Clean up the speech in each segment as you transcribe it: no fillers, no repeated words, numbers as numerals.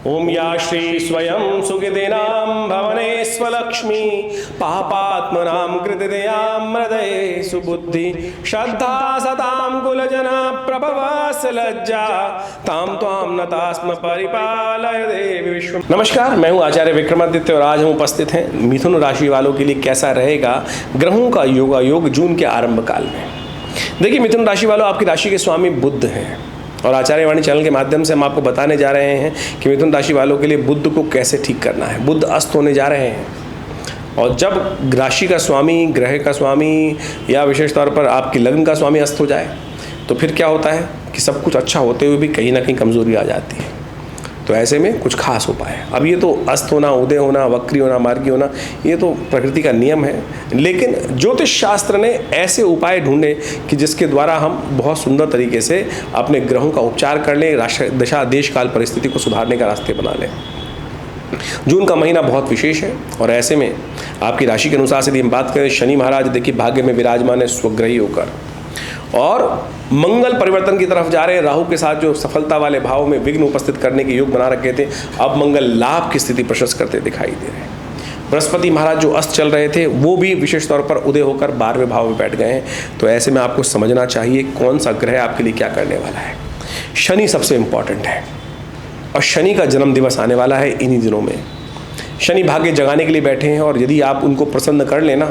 ओम या श्री स्वयं सुखिदीनां भवने स्वलक्ष्मी पापात्मनां कृतिदयां हृदये सुबुद्धि श्रद्धा सतां कुलजना प्रभवस लज्जा ताम त्वाम नतास्म परिपालय देवी विश्व। नमस्कार, मैं हूं आचार्य विक्रमादित्य और आज हम उपस्थित हैं मिथुन राशि वालों के लिए कैसा रहेगा ग्रहों का योग जून के आरंभ काल में। देखिए मिथुन राशि वालों, आपकी राशि के स्वामी बुध हैं और आचार्य वाणी चैनल के माध्यम से हम आपको बताने जा रहे हैं कि मिथुन राशि वालों के लिए बुध को कैसे ठीक करना है। बुध अस्त होने जा रहे हैं और जब राशि का स्वामी, ग्रह का स्वामी या विशेष तौर पर आपकी लग्न का स्वामी अस्त हो जाए तो फिर क्या होता है कि सब कुछ अच्छा होते हुए भी कहीं ना कहीं कमजोरी आ जाती है। तो ऐसे में कुछ खास उपाय है। अब ये तो अस्त होना, उदय होना, वक्री होना, मार्गी होना, ये तो प्रकृति का नियम है, लेकिन ज्योतिष शास्त्र ने ऐसे उपाय ढूंढे कि जिसके द्वारा हम बहुत सुंदर तरीके से अपने ग्रहों का उपचार कर लें, राशि दशा देश काल परिस्थिति को सुधारने का रास्ते बना लें। जून का महीना बहुत विशेष है और ऐसे में आपकी राशि के अनुसार यदि हम बात करें, शनि महाराज देखिए भाग्य में विराजमान है स्वग्रही होकर और मंगल परिवर्तन की तरफ जा रहे हैं। राहु के साथ जो सफलता वाले भाव में विघ्न उपस्थित करने के योग बना रखे थे, अब मंगल लाभ की स्थिति प्रशस्त करते दिखाई दे रहे हैं। बृहस्पति महाराज जो अस्त चल रहे थे वो भी विशेष तौर पर उदय होकर 12वें भाव में बैठ गए हैं। तो ऐसे में आपको समझना चाहिए कौन सा ग्रह आपके लिए क्या करने वाला है। शनि सबसे इंपॉर्टेंट है और शनि का जन्म दिवस आने वाला है इन्हीं दिनों में। शनि भाग्य जगाने के लिए बैठे हैं और यदि आप उनको प्रसन्न कर लेना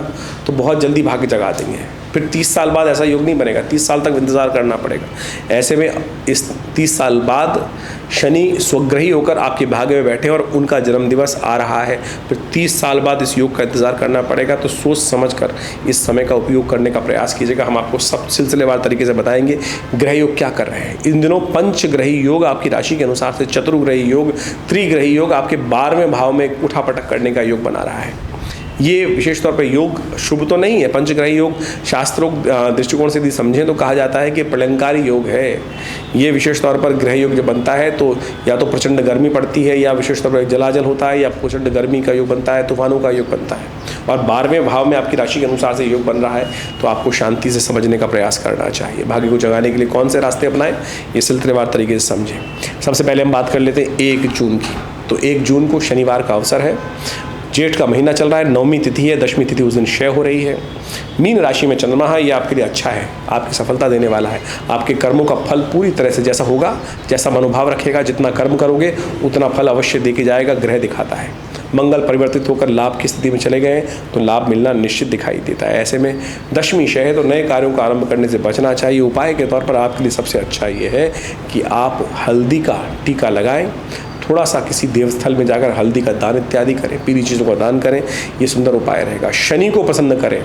तो बहुत जल्दी भाग्य जगा देंगे। फिर 30 साल बाद ऐसा योग नहीं बनेगा, 30 साल तक इंतज़ार करना पड़ेगा। ऐसे में इस 30 साल बाद शनि स्वग्रही होकर आपके भाग्य में बैठे और उनका जन्म दिवस आ रहा है। फिर 30 साल बाद इस योग का इंतज़ार करना पड़ेगा। तो सोच समझकर इस समय का उपयोग करने का प्रयास कीजिएगा। हम आपको सब सिलसिलेवार तरीके से बताएंगे ग्रह योग क्या कर रहे हैं। इन दिनों पंचग्रही योग आपकी राशि के अनुसार से चतुर्ग्रही योग, त्रिग्रही योग आपके 12वें भाव में उठापटक करने का योग बना रहा है। ये विशेष तौर पर योग शुभ तो नहीं है। पंचग्रही योग शास्त्रों दृष्टिकोण से यदि समझें तो कहा जाता है कि प्रलंकारी योग है। ये विशेष तौर पर ग्रह योग जब बनता है तो या तो प्रचंड गर्मी पड़ती है या विशेष तौर पर जलाजल होता है या प्रचंड गर्मी का योग बनता है, तूफानों का योग बनता है। और 12वें भाव में आपकी राशि के अनुसार से योग बन रहा है तो आपको शांति से समझने का प्रयास करना चाहिए। भाग्य को जगाने के लिए कौन से रास्ते अपनाएं, ये सिलसिलेवार तरीके से समझें। सबसे पहले हम बात कर लेते हैं 1 जून की। तो 1 जून को शनिवार का अवसर है। जेठ का महीना चल रहा है, 9वीं तिथि है, 10वीं तिथि उस दिन क्षय हो रही है। मीन राशि में चंद्रमा है, ये आपके लिए अच्छा है, आपकी सफलता देने वाला है। आपके कर्मों का फल पूरी तरह से जैसा होगा, जैसा मनोभाव रखेगा, जितना कर्म करोगे उतना फल अवश्य दे के जाएगा, ग्रह दिखाता है। मंगल परिवर्तित होकर लाभ की स्थिति में चले गए तो लाभ मिलना निश्चित दिखाई देता है। ऐसे में 10वीं क्षय है तो नए कार्यों का आरंभ करने से बचना चाहिए। उपाय के तौर पर आपके लिए सबसे अच्छा ये है कि आप हल्दी का टीका लगाएं, थोड़ा सा किसी देवस्थल में जाकर हल्दी का दान इत्यादि करें, पीली चीज़ों का दान करें, ये सुंदर उपाय रहेगा। शनि को प्रसन्न करें।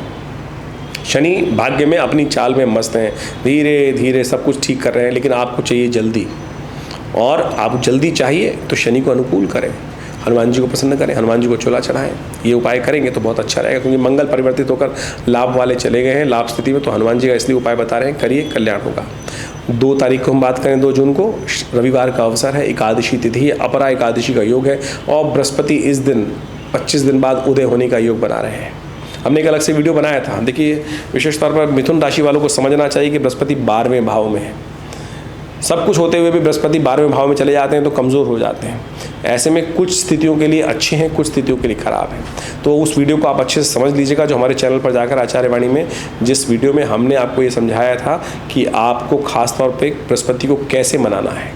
शनि भाग्य में अपनी चाल में मस्त हैं, धीरे धीरे सब कुछ ठीक कर रहे हैं, लेकिन आपको चाहिए जल्दी और आप जल्दी चाहिए तो शनि को अनुकूल करें, हनुमान जी को प्रसन्न करें, हनुमान जी को चोला चढ़ाएं। ये उपाय करेंगे तो बहुत अच्छा रहेगा क्योंकि मंगल परिवर्तित होकर लाभ वाले चले गए हैं, लाभ स्थिति में। तो हनुमान जी का इसलिए उपाय बता रहे हैं, करिए, कल्याण होगा। 2 तारीख को हम बात करें, 2 जून को रविवार का अवसर है, एकादशी तिथि है, अपरा एकादशी का योग है और बृहस्पति इस दिन 25 दिन बाद उदय होने का योग बना रहे हैं। हमने एक अलग से वीडियो बनाया था। देखिए विशेष तौर पर मिथुन राशि वालों को समझना चाहिए कि बृहस्पति 12वें भाव में है। सब कुछ होते हुए भी बृहस्पति 12वें भाव में चले जाते हैं तो कमज़ोर हो जाते हैं। ऐसे में कुछ स्थितियों के लिए अच्छे हैं, कुछ स्थितियों के लिए खराब हैं। तो उस वीडियो को आप अच्छे से समझ लीजिएगा जो हमारे चैनल पर जाकर आचार्य वाणी में जिस वीडियो में हमने आपको ये समझाया था कि आपको खास तौर पे बृहस्पति को कैसे मनाना है,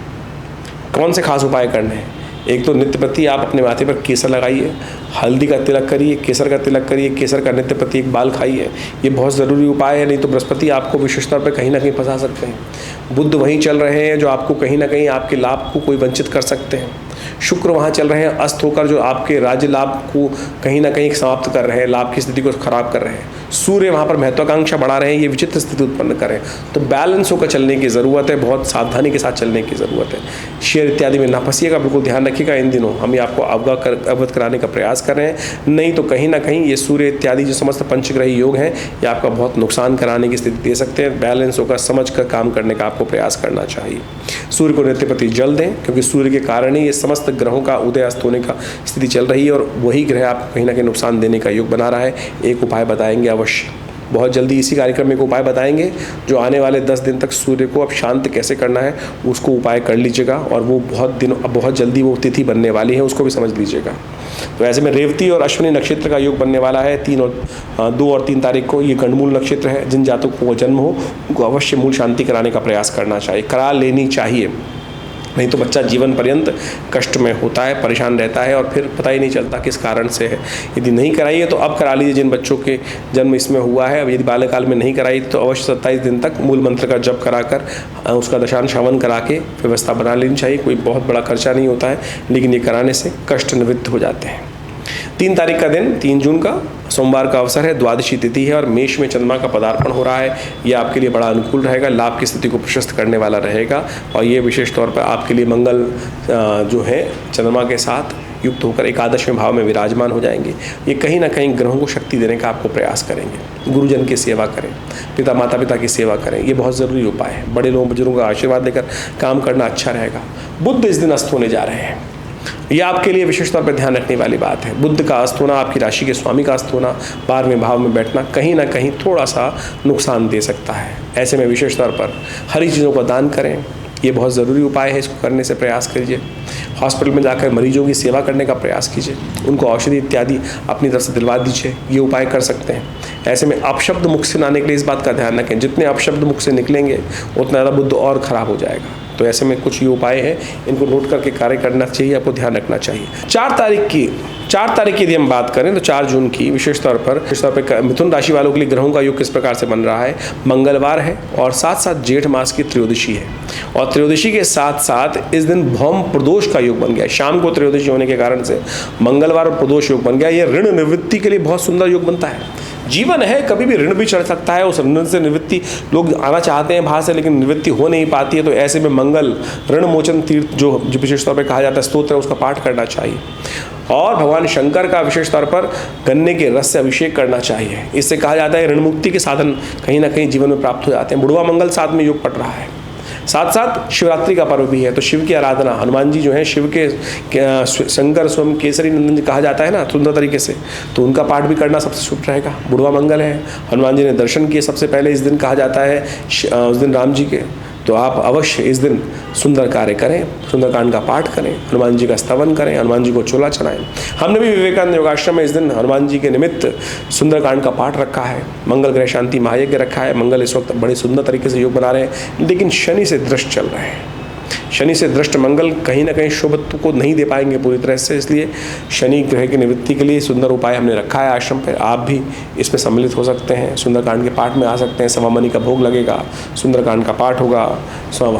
कौन से खास उपाय करने हैं। एक तो नित्य प्रति आप अपने माथे पर केसर लगाइए, हल्दी का तिलक करिए, केसर का तिलक करिए, केसर का नित्य प्रति एक बाल खाइए। ये बहुत ज़रूरी उपाय है, नहीं तो बृहस्पति आपको विशेष तौर पर कहीं ना कहीं फंसा सकते हैं। बुध वहीं चल रहे हैं जो आपको कहीं ना कहीं आपके लाभ को कोई वंचित कर सकते हैं। शुक्र वहाँ चल रहे हैं अस्त होकर जो आपके राज्य लाभ को कहीं ना कहीं समाप्त कर रहे हैं, लाभ की स्थिति को खराब कर रहे हैं। सूर्य वहाँ पर महत्वाकांक्षा बढ़ा रहे हैं, ये विचित्र स्थिति उत्पन्न कर रहे हैं। तो बैलेंस होकर चलने की ज़रूरत है, बहुत सावधानी के साथ चलने की ज़रूरत है। शेयर इत्यादि में ना फंसिएगा, बिल्कुल ध्यान रखिएगा। इन दिनों हम ये आपको अवगत कराने का प्रयास कर रहे हैं, नहीं तो कहीं ना कहीं ये सूर्य इत्यादि जो समस्त पंचग्रही योग हैं ये आपका बहुत नुकसान कराने की स्थिति दे सकते हैं। बैलेंस होकर समझ कर काम करने का आपको प्रयास करना चाहिए। सूर्य को नित्य प्रति जल दें क्योंकि सूर्य के कारण ही ये समस्त ग्रहों का उदय अस्त होने का स्थिति चल रही है और वही ग्रह आपको कहीं ना कहीं नुकसान देने का योग बना रहा है। एक उपाय बताएंगे अवश्य। बहुत जल्दी इसी कार्यक्रम में एक उपाय बताएंगे जो आने वाले 10 दिन तक सूर्य को अब शांत कैसे करना है उसको उपाय कर लीजिएगा, और वो बहुत जल्दी वो तिथि बनने वाली है, उसको भी समझ लीजिएगा। तो ऐसे में रेवती और अश्विनी नक्षत्र का योग बनने वाला है 2 और 3 तारीख को। ये गंडमूल नक्षत्र है। जिन जातकों का जन्म हो उनको अवश्य मूल शांति कराने का प्रयास करना चाहिए, करा लेनी चाहिए, नहीं तो बच्चा जीवन पर्यंत कष्ट में होता है, परेशान रहता है और फिर पता ही नहीं चलता किस कारण से है। यदि नहीं कराइए तो अब करा लीजिए। जिन बच्चों के जन्म इसमें हुआ है, अब यदि बाल्यकाल में नहीं कराई तो अवश्य 27 दिन तक मूल मंत्र का जप कराकर उसका दशांश हवन करा के व्यवस्था बना लेनी चाहिए। कोई बहुत बड़ा खर्चा नहीं होता है, लेकिन ये कराने से कष्ट निवृत्त हो जाते हैं। 3 तारीख का दिन 3 जून का सोमवार का अवसर है, द्वादशी तिथि है और मेष में चंद्रमा का पदार्पण हो रहा है। यह आपके लिए बड़ा अनुकूल रहेगा, लाभ की स्थिति को प्रशस्त करने वाला रहेगा। और ये विशेष तौर पर आपके लिए मंगल जो है चंद्रमा के साथ युक्त होकर एकादशवें भाव में विराजमान हो जाएंगे। ये कहीं ना कहीं ग्रहों को शक्ति देने का आपको प्रयास करेंगे। गुरुजन की सेवा करें, माता पिता की सेवा करें, ये बहुत ज़रूरी उपाय है। बड़े लोगों बुजुर्गों का आशीर्वाद लेकर काम करना अच्छा रहेगा। बुध इस दिन अस्त होने जा रहे हैं, यह आपके लिए विशेष तौर पर ध्यान रखने वाली बात है। बुध का अस्त होना, आपकी राशि के स्वामी का अस्त होना, 12वें भाव में बैठना कहीं ना कहीं थोड़ा सा नुकसान दे सकता है। ऐसे में विशेष तौर पर हरी चीज़ों का दान करें, ये बहुत ज़रूरी उपाय है। इसको करने से प्रयास कीजिए। हॉस्पिटल में जाकर मरीजों की सेवा करने का प्रयास कीजिए, उनको औषधि इत्यादि अपनी तरफ से दिलवा दीजिए, ये उपाय कर सकते हैं। ऐसे में अपशब्द मुख से ना निकले, इस बात का ध्यान रखें। जितने अपशब्द मुख से निकलेंगे उतना ज़्यादा बुद्ध और ख़राब हो जाएगा। तो ऐसे में कुछ ये उपाय हैं, इनको नोट करके कार्य करना चाहिए, आपको ध्यान रखना चाहिए। 4 तारीख की यदि हम बात करें तो 4 जून की विशेष तौर पर मिथुन राशि वालों के लिए ग्रहों का योग किस प्रकार से बन रहा है। मंगलवार है और साथ साथ जेठ मास की त्रयोदशी है, और त्रयोदशी के साथ साथ इस दिन भौम प्रदोष का योग बन गया। शाम को त्रयोदशी होने के कारण से मंगलवार और प्रदोष योग बन गया। ये ऋण निवृत्ति के लिए बहुत सुंदर योग बनता है। जीवन है, कभी भी ऋण भी चढ़ सकता है, उस ऋण से निवृत्ति लोग आना चाहते हैं बाहर से, लेकिन निवृत्ति हो नहीं पाती है। तो ऐसे में मंगल ऋण मोचन तीर्थ जो विशेष तौर पर कहा जाता है स्तोत्र है, उसका पाठ करना चाहिए। और भगवान शंकर का विशेष तौर पर गन्ने के रस से अभिषेक करना चाहिए। इससे कहा जाता है ऋण मुक्ति के साधन कहीं ना कहीं जीवन में प्राप्त हो जाते हैं। बुढ़वा मंगल साथ में योग पड़ रहा है। साथ साथ शिवरात्रि का पर्व भी है, तो शिव की आराधना, हनुमान जी जो है शिव के शंकर स्वयं केसरी नंदन जी कहा जाता है ना सुंदर तरीके से, तो उनका पाठ भी करना सबसे शुभ रहेगा। बुढ़वा मंगल है, हनुमान जी ने दर्शन किए सबसे पहले इस दिन कहा जाता है, उस दिन राम जी के। तो आप अवश्य इस दिन सुंदर कार्य करें, सुंदरकांड का पाठ करें, हनुमान जी का स्तवन करें, हनुमान जी को चोला चढ़ाएं। हमने भी विवेकानंद योगाश्रम में इस दिन हनुमान जी के निमित्त सुंदरकांड का पाठ रखा है, मंगल ग्रह शांति महायज्ञ रखा है। मंगल इस वक्त बड़े सुंदर तरीके से योग बना रहे हैं, लेकिन शनि से दृष्ट चल रहे हैं। शनि से दृष्ट मंगल कहीं ना कहीं शुभत्व को नहीं दे पाएंगे पूरी तरह से, इसलिए शनि ग्रह की निवृत्ति के लिए सुंदर उपाय हमने रखा है आश्रम पर। आप भी इसमें सम्मिलित हो सकते हैं, सुंदरकांड के पाठ में आ सकते हैं। सवामनी का भोग लगेगा, सुंदरकांड का पाठ होगा,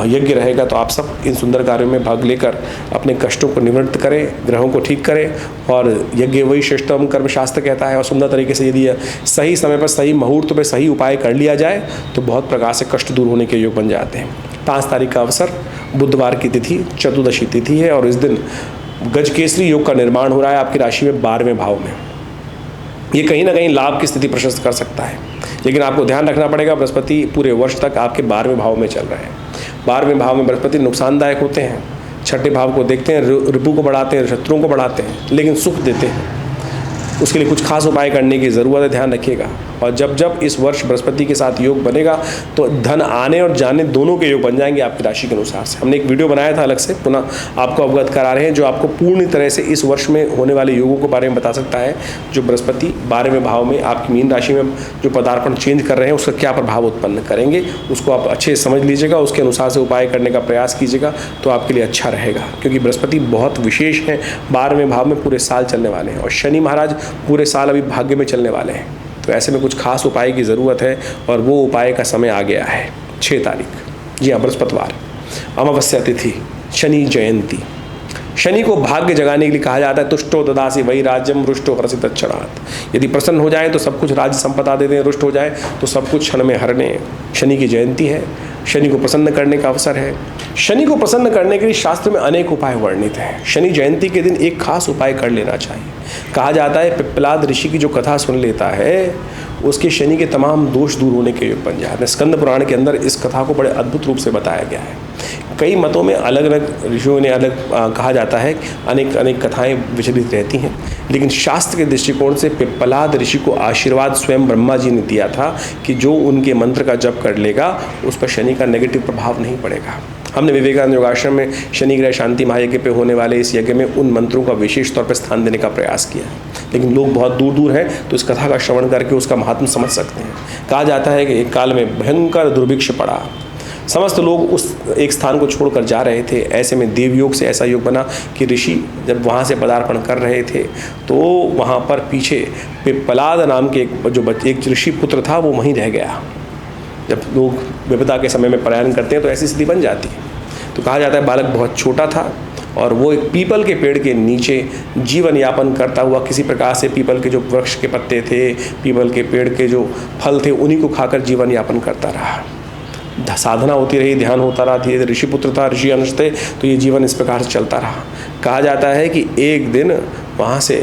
यज्ञ रहेगा। तो आप सब इन सुंदर कार्यों में भाग लेकर अपने कष्टों को निवृत्त करें, ग्रहों को ठीक करें। और यज्ञ वही श्रेष्ठतम कर्म शास्त्र कहता है, और सुंदर तरीके से यदि सही समय पर सही मुहूर्त पर सही उपाय कर लिया जाए तो बहुत प्रकार से कष्ट दूर होने के योग बन जाते हैं। 5 तारीख का अवसर, बुधवार की तिथि, चतुर्दशी तिथि है, और इस दिन गजकेसरी योग का निर्माण हो रहा है आपकी राशि में 12वें भाव में। ये कहीं ना कहीं लाभ की स्थिति प्रशस्त कर सकता है, लेकिन आपको ध्यान रखना पड़ेगा बृहस्पति पूरे वर्ष तक आपके 12वें भाव में चल रहे हैं। 12वें भाव में बृहस्पति नुकसानदायक होते हैं। 6ठे भाव को देखते हैं, रिपु को बढ़ाते हैं, शत्रुओं को बढ़ाते हैं, लेकिन सुख देते हैं। उसके लिए कुछ खास उपाय करने की ज़रूरत है, ध्यान रखिएगा। और जब जब इस वर्ष बृहस्पति के साथ योग बनेगा तो धन आने और जाने दोनों के योग बन जाएंगे आपकी राशि के अनुसार से। हमने एक वीडियो बनाया था अलग से, पुनः आपको अवगत करा रहे हैं, जो आपको पूर्ण तरह से इस वर्ष में होने वाले योगों के बारे में बता सकता है। जो बृहस्पति 12वें भाव में आपकी मीन राशि में जो पदार्पण चेंज कर रहे हैं उसका क्या प्रभाव उत्पन्न करेंगे, उसको आप अच्छे से समझ लीजिएगा, उसके अनुसार से उपाय करने का प्रयास कीजिएगा, तो आपके लिए अच्छा रहेगा। क्योंकि बृहस्पति बहुत विशेष हैं, 12वें भाव में पूरे साल चलने वाले हैं, और शनि महाराज पूरे साल अभी भाग्य में चलने वाले हैं। तो ऐसे में कुछ खास उपाय की ज़रूरत है, और वो उपाय का समय आ गया है 6 तारीख, जी हाँ, बृहस्पतिवार, अमावस्या तिथि, शनि जयंती। शनि को भाग्य जगाने के लिए कहा जाता है, तुष्टो ददासी वही राज्यम रुष्टो हर्षित क्षणात्। यदि प्रसन्न हो जाए तो सब कुछ राज्य संपदा दे दें, रुष्ट हो जाए तो सब कुछ क्षण में हरने। शनि की जयंती है, शनि को प्रसन्न करने का अवसर है। शनि को प्रसन्न करने के लिए शास्त्र में अनेक उपाय वर्णित हैं। शनि जयंती के दिन एक खास उपाय कर लेना चाहिए। कहा जाता है पिप्पलाद ऋषि की जो कथा सुन लेता है उसके शनि के तमाम दोष दूर होने के योग बन जाते हैं। स्कंद पुराण के अंदर इस कथा को बड़े अद्भुत रूप से बताया गया है। कई मतों में अलग अलग ऋषियों ने अलग कहा जाता है, अनेक अनेक कथाएं विचलित रहती हैं, लेकिन शास्त्र के दृष्टिकोण से पिप्पलाद ऋषि को आशीर्वाद स्वयं ब्रह्मा जी ने दिया था कि जो उनके मंत्र का जप कर लेगा उस पर शनि का नेगेटिव प्रभाव नहीं पड़ेगा। हमने विवेकानंद योगाश्रम में शनि ग्रह शांति महायज्ञ पे होने वाले इस यज्ञ में उन मंत्रों का विशेष तौर पर स्थान देने का प्रयास किया है, लेकिन लोग बहुत दूर दूर हैं तो इस कथा का श्रवण करके उसका महात्म समझ सकते हैं। कहा जाता है कि एक काल में भयंकर दुर्भिक्ष पड़ा, समस्त लोग उस एक स्थान को छोड़कर जा रहे थे। ऐसे में देवयोग से ऐसा योग बना कि ऋषि जब वहाँ से पदार्पण कर रहे थे तो वहाँ पर पीछे पिप्पलाद नाम के एक ऋषि पुत्र था, वो वहीं रह गया। जब लोग विपदा के समय में पलायन करते हैं तो ऐसी स्थिति बन जाती है। तो कहा जाता है बालक बहुत छोटा था और वो एक पीपल के पेड़ के नीचे जीवन यापन करता हुआ किसी प्रकार से पीपल के जो वृक्ष के पत्ते थे, पीपल के पेड़ के जो फल थे, उन्हीं को खाकर जीवन यापन करता रहा। साधना होती रही, ध्यान होता रहा। धीरे धीरे ऋषि पुत्र था, ऋषि अंश थे, तो ये जीवन इस प्रकार से चलता रहा। कहा जाता है कि एक दिन वहाँ से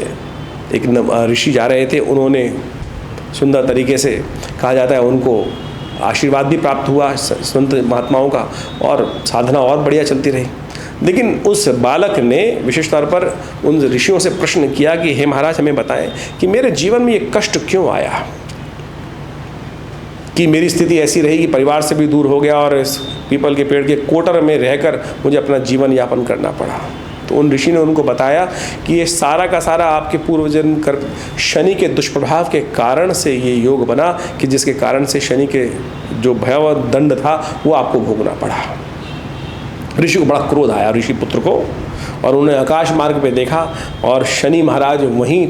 एक ऋषि जा रहे थे, उन्होंने सुंदर तरीके से, कहा जाता है उनको आशीर्वाद भी प्राप्त हुआ संत महात्माओं का और साधना और बढ़िया चलती रही। लेकिन उस बालक ने विशेष तौर पर उन ऋषियों से प्रश्न किया कि हे महाराज, हमें बताएं कि मेरे जीवन में ये कष्ट क्यों आया, कि मेरी स्थिति ऐसी रही कि परिवार से भी दूर हो गया और इस पीपल के पेड़ के कोटर में रहकर मुझे अपना जीवन यापन करना पड़ा। तो उन ऋषि ने उनको बताया कि ये सारा का सारा आपके पूर्वजन्म कर शनि के दुष्प्रभाव के कारण से ये योग बना कि जिसके कारण से शनि के जो भयावह दंड था वो आपको भोगना पड़ा। ऋषि को बड़ा क्रोध आया ऋषि पुत्र को, और उन्होंने आकाश मार्ग पे देखा और शनि महाराज वहीं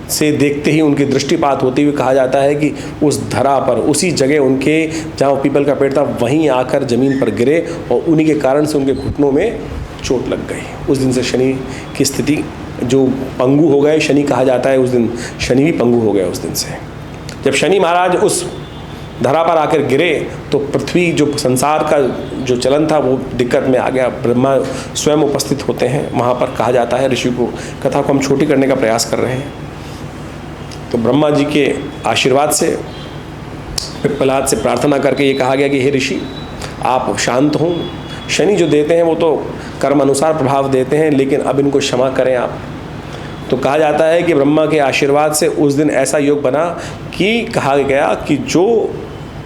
से देखते ही उनकी दृष्टिपात होती हुई कहा जाता है कि उस धरा पर, उसी जगह उनके जहाँ पीपल का पेड़ था वहीं आकर जमीन पर गिरे और उन्हीं के कारण से उनके घुटनों में चोट लग गई। उस दिन से शनि की स्थिति जो पंगु हो गए, शनि कहा जाता है उस दिन शनि भी पंगु हो गया। उस दिन से जब शनि महाराज उस धरा पर आकर गिरे तो पृथ्वी जो संसार का जो चलन था वो दिक्कत में आ गया। ब्रह्मा स्वयं उपस्थित होते हैं वहाँ पर। कहा जाता है ऋषि को, कथा को हम छोटी करने का प्रयास कर रहे हैं, तो ब्रह्मा जी के आशीर्वाद से पिप्पलाद से प्रार्थना करके ये कहा गया कि हे ऋषि आप शांत हों, शनि जो देते हैं वो तो कर्म अनुसार प्रभाव देते हैं, लेकिन अब इनको क्षमा करें आप। तो कहा जाता है कि ब्रह्मा के आशीर्वाद से उस दिन ऐसा योग बना कि कहा गया कि जो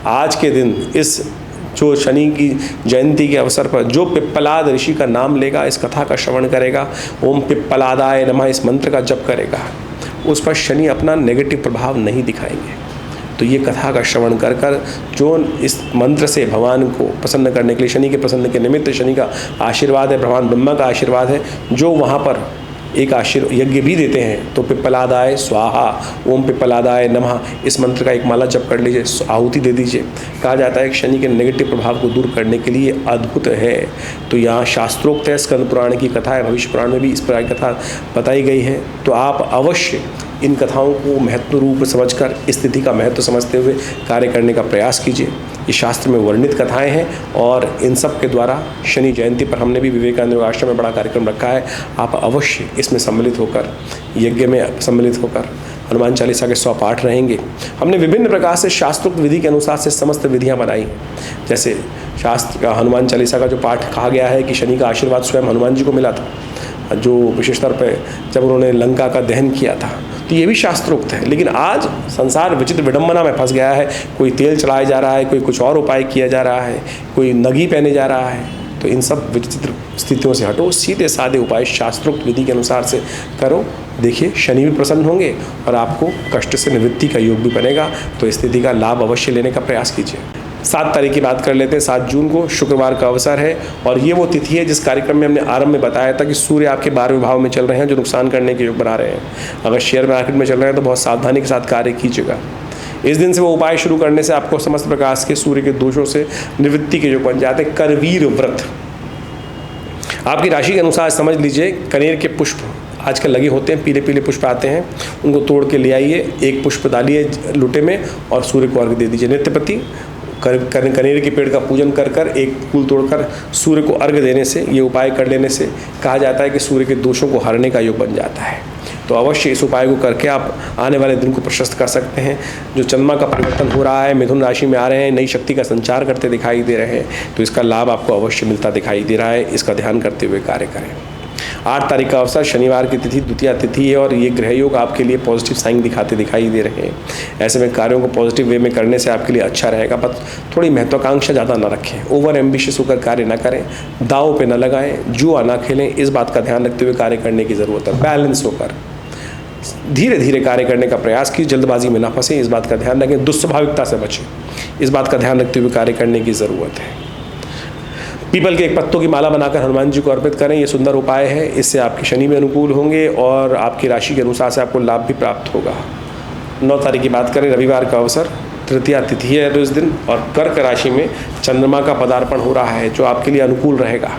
आज के दिन इस जो शनि की जयंती के अवसर पर जो पिप्पलाद ऋषि का नाम लेगा, इस कथा का श्रवण करेगा, ओम पिप्पलादाय नमः इस मंत्र का जप करेगा, उस पर शनि अपना नेगेटिव प्रभाव नहीं दिखाएंगे। तो ये कथा का श्रवण कर कर जो इस मंत्र से भगवान को प्रसन्न करने के लिए, शनि के प्रसन्न के निमित्त शनि का आशीर्वाद है, भगवान ब्रह्मा का आशीर्वाद है, जो वहाँ पर एक यज्ञ भी देते हैं, तो पिप्पलादाय स्वाहा ओम पिप्पलादाय नमः इस मंत्र का एक माला जप कर लीजिए, आहुति दे दीजिए। कहा जाता है कि शनि के नेगेटिव प्रभाव को दूर करने के लिए अद्भुत है। तो यहाँ शास्त्रोक्त है, स्कंद पुराण की कथा है, भविष्य पुराण में भी इस प्रकार की कथा बताई गई है। तो आप अवश्य इन कथाओं को महत्व रूप समझकर, स्थिति का महत्व समझते हुए कार्य करने का प्रयास कीजिए। ये शास्त्र में वर्णित कथाएं हैं और इन सब के द्वारा शनि जयंती पर हमने भी विवेकानंद योगाश्रम में बड़ा कार्यक्रम रखा है। आप अवश्य इसमें सम्मिलित होकर, यज्ञ में सम्मिलित होकर हनुमान चालीसा के 100 पाठ रहेंगे। हमने विभिन्न प्रकार से शास्त्रोक्त विधि के अनुसार से समस्त विधियाँ बनाई हैं। जैसे शास्त्र का हनुमान चालीसा का जो पाठ कहा गया है कि शनि का आशीर्वाद स्वयं हनुमान जी को मिला था, जो विशेष तौर पर जब उन्होंने लंका का दहन किया था, तो ये भी शास्त्रोक्त है। लेकिन आज संसार विचित्र विडंबना में फंस गया है। कोई तेल चढ़ाया जा रहा है, कोई कुछ और उपाय किया जा रहा है, कोई नगी पहने जा रहा है। तो इन सब विचित्र स्थितियों से हटो, सीधे साधे उपाय शास्त्रोक्त विधि के अनुसार से करो। देखिए शनि भी प्रसन्न होंगे और आपको कष्ट से निवृत्ति का योग भी बनेगा। तो स्थिति का लाभ अवश्य लेने का प्रयास कीजिए। 7 तारीख की बात कर लेते हैं। 7 जून को शुक्रवार का अवसर है और ये वो तिथि है जिस कार्यक्रम में हमने आरंभ में बताया था कि सूर्य आपके 12वें भाव में चल रहे हैं, जो नुकसान करने के योग बना रहे हैं। अगर शेयर मार्केट में चल रहे हैं तो बहुत सावधानी के साथ कार्य कीजिएगा। इस दिन से वो उपाय शुरू करने से आपको समस्त प्रकार के सूर्य के दोषों से निवृत्ति के योग बन जाते हैं। करवीर व्रत आपकी राशि के अनुसार समझ लीजिए। कनेर के पुष्प आजकल लगे होते हैं, पीले पीले पुष्प आते हैं, उनको तोड़ के ले आइए, एक पुष्प डालिए लोटे में और सूर्य को अर्घ दे दीजिए। नित्य प्रति कनेर के पेड़ का पूजन कर कर, एक फूल तोड़कर सूर्य को अर्घ्य देने से, ये उपाय कर लेने से कहा जाता है कि सूर्य के दोषों को हरने का योग बन जाता है। तो अवश्य इस उपाय को करके आप आने वाले दिन को प्रशस्त कर सकते हैं। जो चंद्रमा का परिवर्तन हो रहा है, मिथुन राशि में आ रहे हैं, नई शक्ति का संचार करते दिखाई दे रहे हैं, तो इसका लाभ आपको अवश्य मिलता दिखाई दे रहा है। इसका ध्यान करते हुए कार्य करें। 8 तारीख का अवसर, शनिवार की तिथि द्वितीया तिथि है और ये ग्रह योग आपके लिए पॉजिटिव साइन दिखाते दिखाई दे रहे हैं। ऐसे में कार्यों को पॉजिटिव वे में करने से आपके लिए अच्छा रहेगा, बस थोड़ी महत्वाकांक्षा ज़्यादा ना रखें, ओवर एम्बिशियस होकर कार्य ना करें, दाव पे न लगाएं, जुआ ना खेलें, इस बात का ध्यान रखते हुए कार्य करने की ज़रूरत है। बैलेंस होकर धीरे धीरे कार्य करने का प्रयास कीजिए, जल्दबाजी में ना फंसें, इस बात का ध्यान रखें, दुस्वाभाविकता से बचें, इस बात का ध्यान रखते हुए कार्य करने की ज़रूरत है। पीपल के एक पत्तों की माला बनाकर हनुमान जी को अर्पित करें, ये सुंदर उपाय है। इससे आपके शनि में अनुकूल होंगे और आपकी राशि के अनुसार से आपको लाभ भी प्राप्त होगा। 9 तारीख की बात करें, रविवार का अवसर, तृतीया तिथि है इस दिन और कर्क राशि में चंद्रमा का पदार्पण हो रहा है, जो आपके लिए अनुकूल रहेगा।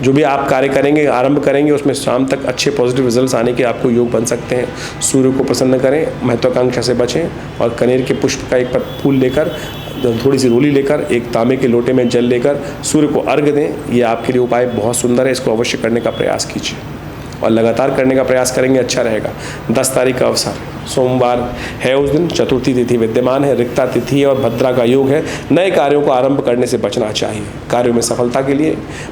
जो भी आप कार्य करेंगे, आरंभ करेंगे, उसमें शाम तक अच्छे पॉजिटिव रिजल्ट्स आने के आपको योग बन सकते हैं। सूर्य को प्रसन्न करें, महत्वाकांक्षा से बचें और कनेर के पुष्प का एक फूल लेकर, थोड़ी सी रोली लेकर, एक तांबे के लोटे में जल लेकर सूर्य को अर्घ्य दें। ये आपके लिए उपाय बहुत सुंदर है, इसको अवश्य करने का प्रयास कीजिए और लगातार करने का प्रयास करेंगे, अच्छा रहेगा। 10 तारीख का अवसर, सोमवार है उस दिन, चतुर्थी तिथि विद्यमान है, रिक्ता तिथि है और भद्रा का योग है। नए कार्यों को आरंभ करने से बचना चाहिए। कार्यों में सफलता के लिए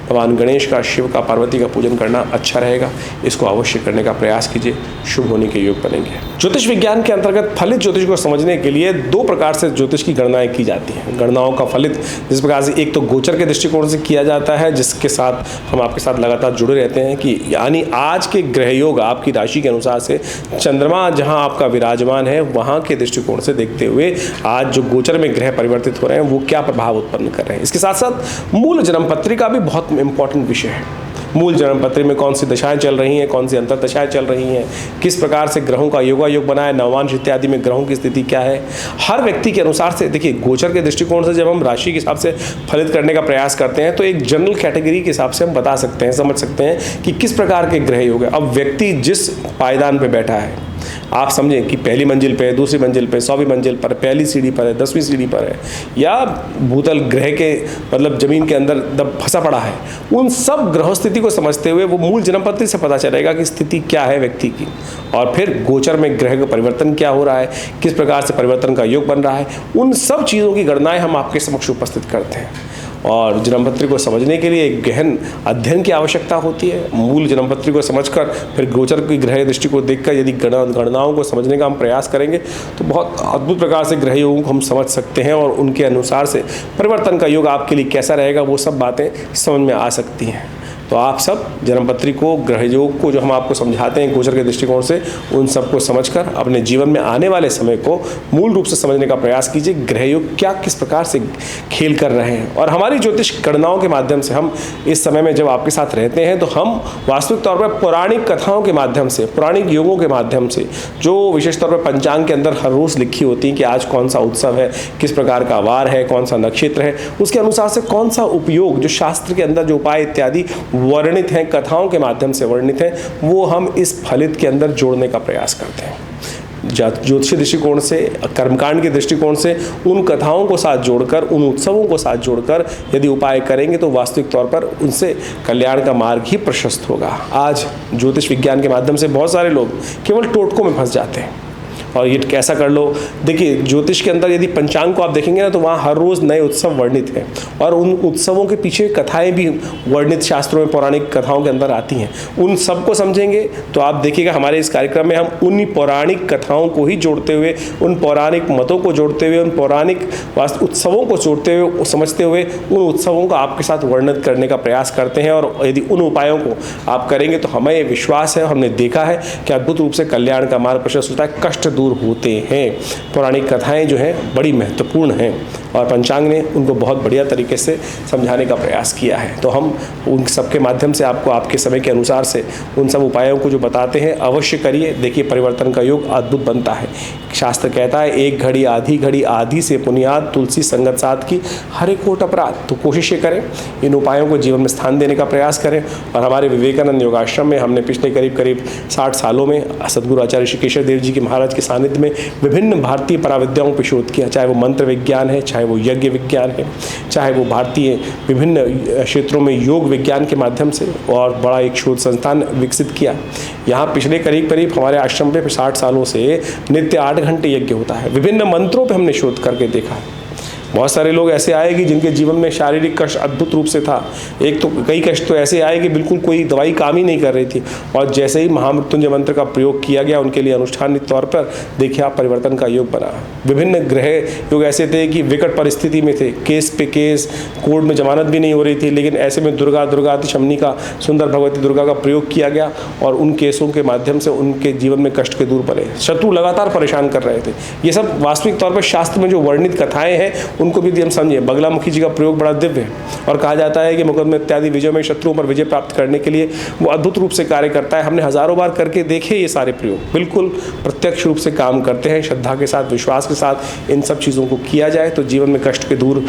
भगवान गणेश का, शिव का, पार्वती का पूजन करना अच्छा रहेगा, इसको अवश्य करने का प्रयास कीजिए, शुभ होने के योग बनेंगे। ज्योतिष विज्ञान के अंतर्गत फलित ज्योतिष को समझने के लिए 2 प्रकार से ज्योतिष की गणनाएं की जाती हैं। गणनाओं का फलित जिस प्रकार से एक तो गोचर के दृष्टिकोण से किया जाता है, जिसके साथ हम आपके साथ लगातार जुड़े रहते हैं कि यानी आज के ग्रह योग आपकी राशि के अनुसार से चंद्रमा जहां आपका विराजमान है वहां के दृष्टिकोण से देखते हुए आज जो गोचर में ग्रह परिवर्तित हो रहे हैं वो क्या प्रभाव उत्पन्न कर रहे हैं। इसके साथ साथ मूल जन्म पत्रिका भी बहुत इंपॉर्टेंट विषय है। मूल जन्म पत्री में कौन सी दशाएं चल रही हैं, कौन सी अंतर दशाएं चल रही हैं, किस प्रकार से ग्रहों का योगायोग बना है, नवांश इत्यादि में ग्रहों की स्थिति क्या है, हर व्यक्ति के अनुसार से। देखिए, गोचर के दृष्टिकोण से जब हम राशि के हिसाब से फलित करने का प्रयास करते हैं तो एक जनरल कैटेगरी के हिसाब से हम बता सकते हैं, समझ सकते हैं कि किस प्रकार के ग्रह योग है। अब व्यक्ति जिस पायदान पर बैठा है, आप समझें कि पहली मंजिल पे, दूसरी मंजिल पे, 100वीं मंजिल पर, पहली सीढ़ी पर है, 10वीं सीढ़ी पर है, या भूतल ग्रह के मतलब जमीन के अंदर दब फंसा पड़ा है, उन सब ग्रह स्थिति को समझते हुए वो मूल जन्मपत्री से पता चलेगा कि स्थिति क्या है व्यक्ति की, और फिर गोचर में ग्रह का परिवर्तन क्या हो रहा है, किस प्रकार से परिवर्तन का योग बन रहा है, उन सब चीज़ों की गणनाएं हम आपके समक्ष उपस्थित करते हैं। और जन्मपत्री को समझने के लिए एक गहन अध्ययन की आवश्यकता होती है। मूल जन्मपत्री को समझकर फिर गोचर की ग्रह दृष्टि को देखकर यदि गणनाओं को समझने का हम प्रयास करेंगे तो बहुत अद्भुत प्रकार से ग्रह योगों को हम समझ सकते हैं और उनके अनुसार से परिवर्तन का योग आपके लिए कैसा रहेगा वो सब बातें समझ में आ सकती हैं। तो आप सब जन्मपत्री को, ग्रह योग को जो हम आपको समझाते हैं गोचर के दृष्टिकोण से, उन सबको समझकर अपने जीवन में आने वाले समय को मूल रूप से समझने का प्रयास कीजिए। ग्रह योग क्या किस प्रकार से खेल कर रहे हैं और हमारी ज्योतिष गणनाओं के माध्यम से हम इस समय में जब आपके साथ रहते हैं तो हम वास्तविक तौर पर पौराणिक कथाओं के माध्यम से, पौराणिक योगों के माध्यम से, जो विशेष तौर पर पंचांग के अंदर हर रोज़ लिखी होती हैं कि आज कौन सा उत्सव है, किस प्रकार का वार है, कौन सा नक्षत्र है, उसके अनुसार से कौन सा उपयोग, जो शास्त्र के अंदर जो उपाय इत्यादि वर्णित हैं, कथाओं के माध्यम से वर्णित हैं, वो हम इस फलित के अंदर जोड़ने का प्रयास करते हैं। ज्योतिषीय दृष्टिकोण से, कर्मकांड के दृष्टिकोण से उन कथाओं को साथ जोड़कर, उन उत्सवों को साथ जोड़कर यदि उपाय करेंगे तो वास्तविक तौर पर उनसे कल्याण का मार्ग ही प्रशस्त होगा। आज ज्योतिष विज्ञान के माध्यम से बहुत सारे लोग केवल टोटकों में फंस जाते हैं और ये कैसा कर लो। देखिए, ज्योतिष के अंदर यदि पंचांग को आप देखेंगे ना तो वहाँ हर रोज़ नए उत्सव वर्णित हैं और उन उत्सवों के पीछे कथाएं भी वर्णित शास्त्रों में, पौराणिक कथाओं के अंदर आती हैं। उन सबको समझेंगे तो आप देखिएगा हमारे इस कार्यक्रम में हम उन्हीं पौराणिक कथाओं को ही जोड़ते हुए, उन पौराणिक मतों को जोड़ते हुए, उन पौराणिक उत्सवों को जोड़ते हुए, समझते हुए उन उत्सवों को आपके साथ वर्णित करने का प्रयास करते हैं। और यदि उन उपायों को आप करेंगे तो हमें विश्वास है, हमने देखा है कि अद्भुत रूप से कल्याण का मार्ग प्रशस्त होता है, कष्ट दूर होते हैं। पौराणिक कथाएं जो हैं बड़ी महत्वपूर्ण हैं और पंचांग ने उनको बहुत बढ़िया तरीके से समझाने का प्रयास किया है। तो हम उन सबके माध्यम से आपको आपके समय के अनुसार से उन सब उपायों को जो बताते हैं अवश्य करिए। देखिए, परिवर्तन का योग अद्भुत बनता है। शास्त्र कहता है, एक घड़ी आधी से पुनियाद, तुलसी संगत साथ की, हरे कोट अपराध। तो कोशिश ये करें, इन उपायों को जीवन में स्थान देने का प्रयास करें। और हमारे विवेकानंद योगाश्रम में हमने पिछले करीब 60 सालों में सदगुरु आचार्य श्री केशव देव जी के महाराज के सानिध्य में विभिन्न भारतीय पराविद्याओं पर शोध किया, चाहे वो मंत्र विज्ञान है, चाहे वो यज्ञ विज्ञान है, चाहे वो भारतीय विभिन्न क्षेत्रों में योग विज्ञान के माध्यम से, और बड़ा एक शोध संस्थान विकसित किया। यहाँ पिछले करीब करीब हमारे आश्रम पे 60 सालों से नित्य 8 घंटे यज्ञ होता है। विभिन्न मंत्रों पे हमने शोध करके देखा है। बहुत सारे लोग ऐसे आए कि जिनके जीवन में शारीरिक कष्ट अद्भुत रूप से था। एक तो कई कष्ट तो ऐसे आए कि बिल्कुल कोई दवाई काम ही नहीं कर रही थी, और जैसे ही महामृत्युंजय मंत्र का प्रयोग किया गया उनके लिए अनुष्ठानिक तौर पर देखिए आप परिवर्तन का योग बना। विभिन्न ग्रह योग ऐसे थे कि विकट परिस्थिति में थे, केस पे केस, कोर्ट में जमानत भी नहीं हो रही थी, लेकिन ऐसे में दुर्गा शमनी का, सुंदर भगवती दुर्गा का प्रयोग किया गया और उन केसों के माध्यम से उनके जीवन में कष्ट के दूर पड़े। शत्रु लगातार परेशान कर रहे थे। ये सब वास्तविक तौर पर शास्त्र में जो वर्णित कथाएं हैं उनको भी हम समझे। बगलामुखी जी का प्रयोग बड़ा दिव्य है और कहा जाता है कि मुकदमे इत्यादि विजय में शत्रुओं पर विजय प्राप्त करने के लिए वो अद्भुत रूप से कार्य करता है। हमने हजारों बार करके देखे ये सारे प्रयोग, बिल्कुल प्रत्यक्ष रूप से काम करते हैं। श्रद्धा के साथ, विश्वास के साथ इन सब चीज़ों को किया जाए तो जीवन में कष्ट दूर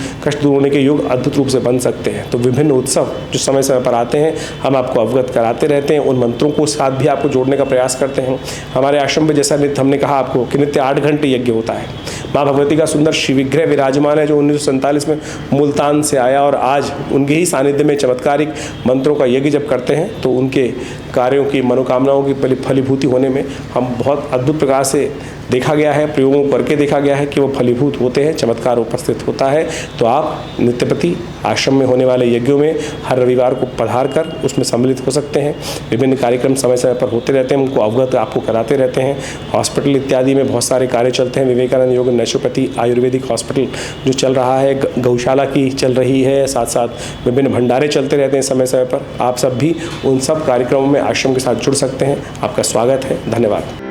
होने के योग अद्भुत रूप से बन सकते हैं। तो विभिन्न उत्सव जो समय समय पर आते हैं हम आपको अवगत कराते रहते हैं, उन मंत्रों को साथ भी आपको जोड़ने का प्रयास करते हैं। हमारे आश्रम में जैसा नित्य हमने कहा आपको कि नित्य 8 घंटे यज्ञ होता है। माँ भगवती का सुंदर शिवविग्रह विराजमान है जो 1947 में मुल्तान से आया, और आज उनके ही सानिध्य में चमत्कारिक मंत्रों का यज्ञ जब करते हैं तो उनके कार्यों की, मनोकामनाओं की फलीभूति होने में हम बहुत अद्भुत प्रकार से देखा गया है, प्रयोगों करके देखा गया है कि वो फलीभूत होते हैं, चमत्कार उपस्थित होता है। तो आप नित्यप्रति आश्रम में होने वाले यज्ञों में हर रविवार को पधार कर उसमें सम्मिलित हो सकते हैं। विभिन्न कार्यक्रम समय समय पर होते रहते हैं, उनको अवगत आपको कराते रहते हैं। हॉस्पिटल इत्यादि में बहुत सारे कार्य चलते हैं। विवेकानंद योग नेचुरोपैथी आयुर्वेदिक हॉस्पिटल जो चल रहा है, गौशाला की चल रही है, साथ साथ विभिन्न भंडारे चलते रहते हैं समय समय पर। आप सब भी उन सब कार्यक्रमों में आश्रम के साथ जुड़ सकते हैं। आपका स्वागत है। धन्यवाद।